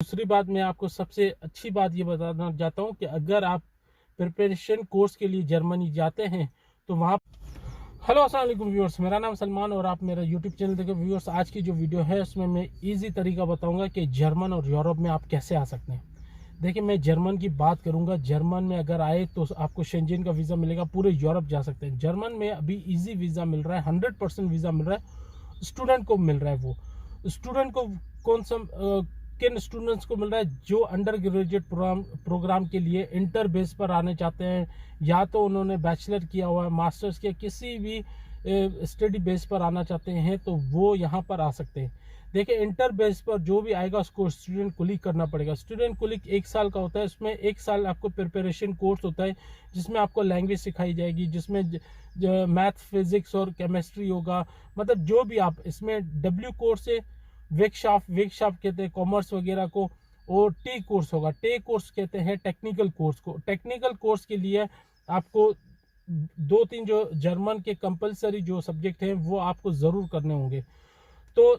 दूसरी बात, मैं आपको सबसे अच्छी बात ये बताना चाहता हूँ कि अगर आप प्रिपरेशन कोर्स के लिए जर्मनी जाते हैं तो वहाँ। हेलो अस्सलाम वालेकुम व्यूअर्स, मेरा नाम सलमान और आप मेरा यूट्यूब चैनल देखो। व्यूअर्स, आज की जो वीडियो है उसमें मैं इजी तरीका बताऊंगा कि जर्मन और यूरोप में आप कैसे आ सकते हैं। देखिए, मैं जर्मन की बात करूंगा। जर्मन में अगर आए तो आपको शेंजन का वीज़ा मिलेगा, पूरे यूरोप जा सकते हैं। जर्मन में अभी इजी वीज़ा मिल रहा है, 100% वीज़ा मिल रहा है। स्टूडेंट को मिल रहा है। वो स्टूडेंट को कौन सा किन स्टूडेंट्स को मिल रहा है? जो अंडर ग्रेजुएट प्रोग्राम के लिए इंटर बेस पर आने चाहते हैं, या तो उन्होंने बैचलर किया हुआ है, मास्टर्स किया, किसी भी स्टडी बेस पर आना चाहते हैं तो वो यहाँ पर आ सकते हैं। देखिए, इंटर बेस पर जो भी आएगा उसको स्टूडेंट कुलिक करना पड़ेगा। स्टूडेंट कुलिक 1 साल का होता है। उसमें 1 साल आपको प्रिपरेशन कोर्स होता है, जिसमें आपको लैंग्वेज सिखाई जाएगी, जिसमें मैथ, फिजिक्स और केमिस्ट्री होगा। मतलब जो भी आप इसमें डब्ल्यू कोर्स है, वेकशाप कहते हैं कॉमर्स वगैरह को, और टी कोर्स होगा। टे कोर्स कहते हैं टेक्निकल कोर्स को। टेक्निकल कोर्स के लिए आपको 2-3 जो जर्मन के कंपलसरी जो सब्जेक्ट हैं वो आपको ज़रूर करने होंगे। तो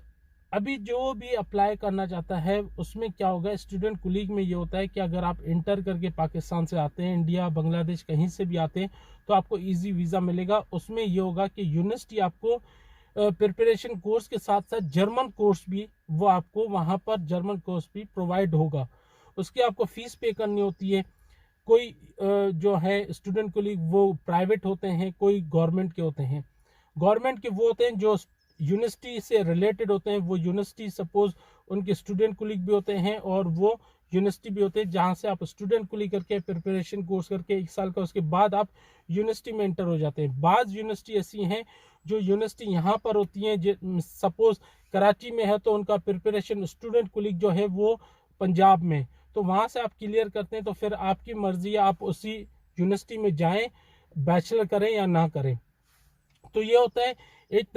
अभी जो भी अप्लाई करना चाहता है उसमें क्या होगा, स्टूडेंट कुलीग में ये होता है कि अगर आप इंटर करके पाकिस्तान से आते हैं, इंडिया, बांग्लादेश कहीं से भी आते हैं, तो आपको इजी वीज़ा मिलेगा। उसमें ये होगा कि यूनिवर्सिटी आपको प्रिपरेशन कोर्स के साथ साथ जर्मन कोर्स भी, वो आपको वहाँ पर जर्मन कोर्स भी प्रोवाइड होगा। उसकी आपको फीस पे करनी होती है। कोई जो है स्टूडेंट कुलीग वो प्राइवेट होते हैं, कोई गवर्नमेंट के होते हैं। गवर्नमेंट के वो होते हैं जो यूनिवर्सिटी से रिलेटेड होते हैं। वो यूनिवर्सिटी सपोज उनके स्टूडेंट कुलीग भी होते हैं, और वो यूनिवर्सिटी भी होते हैं जहाँ से आप स्टूडेंट कुलीग करके प्रिपरेशन कोर्स करके 1 साल का, उसके बाद आप यूनिवर्सिटी में एंटर हो जाते हैं। बाज़ यूनिवर्सिटी ऐसी हैं जो यूनिवर्सिटी यहाँ पर होती हैं, सपोज कराची में है तो उनका प्रिपरेशन स्टूडेंट कुलीग जो है वो पंजाब में, तो वहाँ से आप क्लियर करते हैं तो फिर आपकी मर्जी है, आप उसी यूनिवर्सिटी में जाएं, बैचलर करें या ना करें। तो ये होता है एक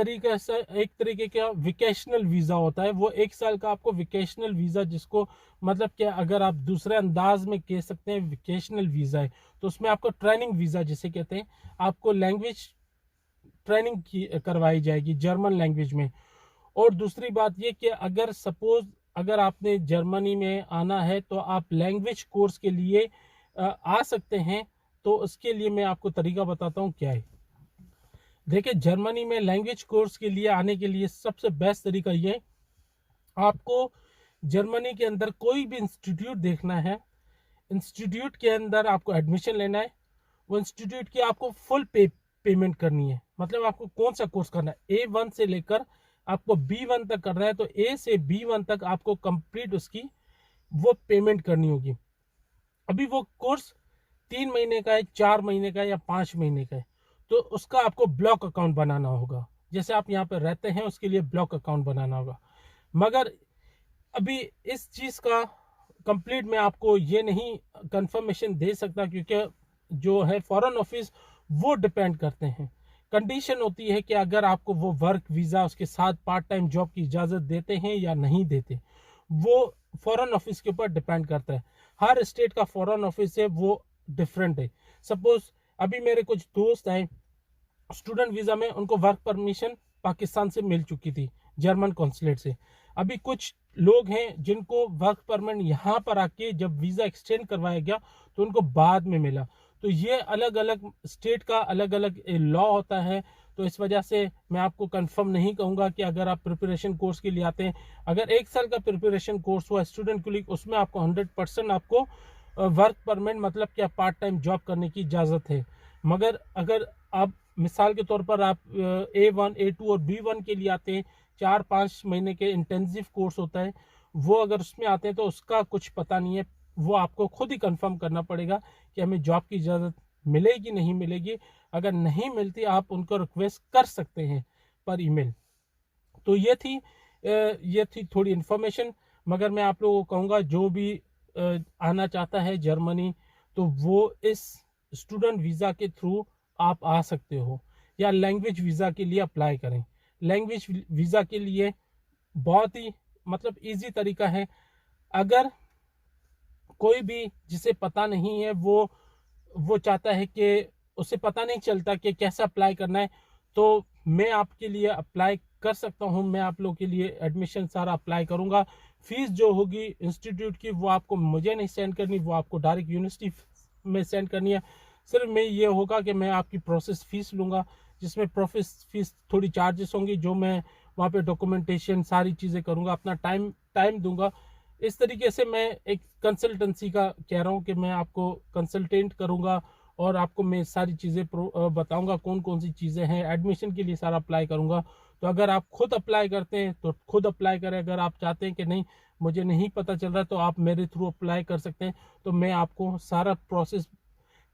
तरीके का विकेशनल वीज़ा होता है। वो 1 साल का आपको विकेशनल वीज़ा, जिसको मतलब कि अगर आप दूसरे अंदाज में कह सकते हैं विकेशनल वीज़ा है, तो उसमें आपको ट्रेनिंग वीज़ा जिसे कहते हैं, आपको लैंग्वेज ट्रेनिंग की करवाई जाएगी जर्मन लैंग्वेज में। और दूसरी बात ये कि अगर सपोज अगर आपने जर्मनी में आना है तो आप लैंग्वेज कोर्स के लिए आ सकते हैं। तो उसके लिए मैं आपको तरीका बताता हूँ क्या है। देखिए, जर्मनी में लैंग्वेज कोर्स के लिए आने के लिए सबसे बेस्ट तरीका ये, आपको जर्मनी के अंदर कोई भी इंस्टीट्यूट देखना है। इंस्टीट्यूट के अंदर आपको एडमिशन लेना है। वो इंस्टीट्यूट की आपको फुल पेमेंट करनी है। मतलब आपको कौन सा कोर्स करना है, A1 से लेकर आपको B1 तक करना है, तो A से B1 तक आपको कंप्लीट उसकी वो पेमेंट करनी होगी। अभी वो कोर्स 3 महीने का है, 4 महीने का है या 5 महीने का है, तो उसका आपको ब्लॉक अकाउंट बनाना होगा। जैसे आप यहाँ पर रहते हैं उसके लिए ब्लॉक अकाउंट बनाना होगा। मगर अभी इस चीज़ का कंप्लीट मैं आपको ये नहीं कंफर्मेशन दे सकता, क्योंकि जो है फॉरेन ऑफिस वो डिपेंड करते हैं। कंडीशन होती है कि अगर आपको वो वर्क वीज़ा उसके साथ पार्ट टाइम जॉब की इजाज़त देते हैं या नहीं देते, वो फॉरेन ऑफिस के ऊपर डिपेंड करता है। हर स्टेट का फॉरेन ऑफिस है वो डिफरेंट है। सपोज अभी मेरे कुछ दोस्त हैं स्टूडेंट वीज़ा में, उनको वर्क परमिशन पाकिस्तान से मिल चुकी थी, जर्मन कॉन्सुलेट से। अभी कुछ लोग हैं जिनको वर्क परमिट यहाँ पर आके जब वीज़ा एक्सटेंड करवाया गया तो उनको बाद में मिला। तो ये अलग अलग स्टेट का अलग अलग लॉ होता है। तो इस वजह से मैं आपको कंफर्म नहीं कहूँगा कि अगर आप प्रिपरेशन कोर्स के लिए आते हैं, अगर 1 साल का प्रिपरेशन कोर्स हुआ स्टूडेंट के लिए, उसमें आपको 100% आपको वर्क परमिट मतलब कि आप पार्ट टाइम जॉब करने की इजाज़त है। मगर अगर आप मिसाल के तौर पर आप A1, A2 और B1 के लिए आते हैं, 4-5 महीने के इंटेंसिव कोर्स होता है, वो अगर उसमें आते हैं तो उसका कुछ पता नहीं है। वो आपको खुद ही कंफर्म करना पड़ेगा कि हमें जॉब की इजाज़त मिलेगी नहीं मिलेगी। अगर नहीं मिलती आप उनको रिक्वेस्ट कर सकते हैं पर ईमेल। तो ये थी थोड़ी इन्फॉर्मेशन। मगर मैं आप लोगों को कहूँगा जो भी आना चाहता है जर्मनी, तो वो इस स्टूडेंट वीज़ा के थ्रू आप आ सकते हो, या लैंग्वेज वीज़ा के लिए अप्लाई करें। लैंग्वेज वीज़ा के लिए बहुत ही मतलब इजी तरीका है। अगर कोई भी जिसे पता नहीं है, वो चाहता है कि उसे पता नहीं चलता कि कैसे अप्लाई करना है, तो मैं आपके लिए अप्लाई कर सकता हूं। मैं आप लोगों के लिए एडमिशन सारा अप्लाई करूंगा। फीस जो होगी इंस्टीट्यूट की वो आपको मुझे नहीं सेंड करनी, वो आपको डायरेक्ट यूनिवर्सिटी में सेंड करनी है। सिर्फ मैं ये होगा कि मैं आपकी प्रोसेस फीस लूँगा, जिसमें प्रोसेस फीस थोड़ी चार्जेस होंगी, जो मैं वहाँ पे डॉक्यूमेंटेशन सारी चीज़ें करूँगा, अपना टाइम दूंगा। इस तरीके से मैं एक कंसल्टेंसी का कह रहा हूँ कि मैं आपको कंसल्टेंट करूँगा और आपको मैं सारी चीज़ें बताऊँगा कौन कौन सी चीज़ें हैं। एडमिशन के लिए सारा अप्लाई करूँगा। तो अगर आप खुद अप्लाई करते हैं तो खुद अप्लाई करें, अगर आप चाहते हैं कि नहीं मुझे नहीं पता चल रहा तो आप मेरे थ्रू अप्लाई कर सकते हैं, तो मैं आपको सारा प्रोसेस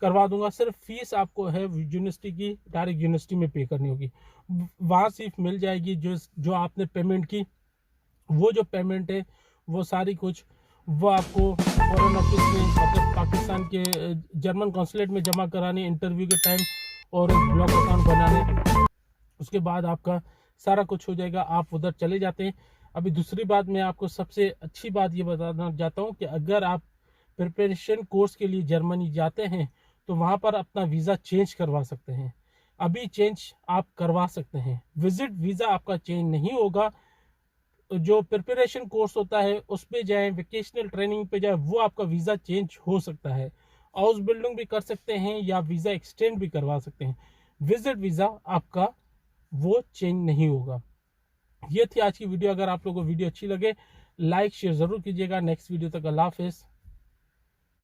करवा दूंगा। सिर्फ फीस आपको है यूनिवर्सिटी की डायरेक्ट यूनिवर्सिटी में पे करनी होगी, वहाँ सिर्फ मिल जाएगी। जो आपने पेमेंट की वो जो पेमेंट है वो सारी कुछ वो आपको फॉरेन ऑफिस में मतलब पाकिस्तान के जर्मन कॉन्सुलेट में जमा कराने इंटरव्यू के टाइम और ब्लॉक अकाउंट बनाने। उसके बाद आपका सारा कुछ हो जाएगा, आप उधर चले जाते हैं। अभी दूसरी बात मैं आपको सबसे अच्छी बात ये बताना चाहता हूँ कि अगर आप प्रिपरेशन कोर्स के लिए जर्मनी जाते हैं तो वहाँ पर अपना वीज़ा चेंज करवा सकते हैं। अभी चेंज आप करवा सकते हैं, विजिट वीज़ा आपका चेंज नहीं होगा। जो प्रिपरेशन कोर्स होता है उस पे जाएं, वेकेशनल ट्रेनिंग पे जाएं, वो आपका वीज़ा चेंज हो सकता है। हाउस बिल्डिंग भी कर सकते हैं या वीज़ा एक्सटेंड भी करवा सकते हैं। विजिट वीज़ा आपका वो चेंज नहीं होगा। ये थी आज की वीडियो। अगर आप लोगों को वीडियो अच्छी लगे लाइक शेयर ज़रूर कीजिएगा। नेक्स्ट वीडियो तक अल्लाह हाफिज़।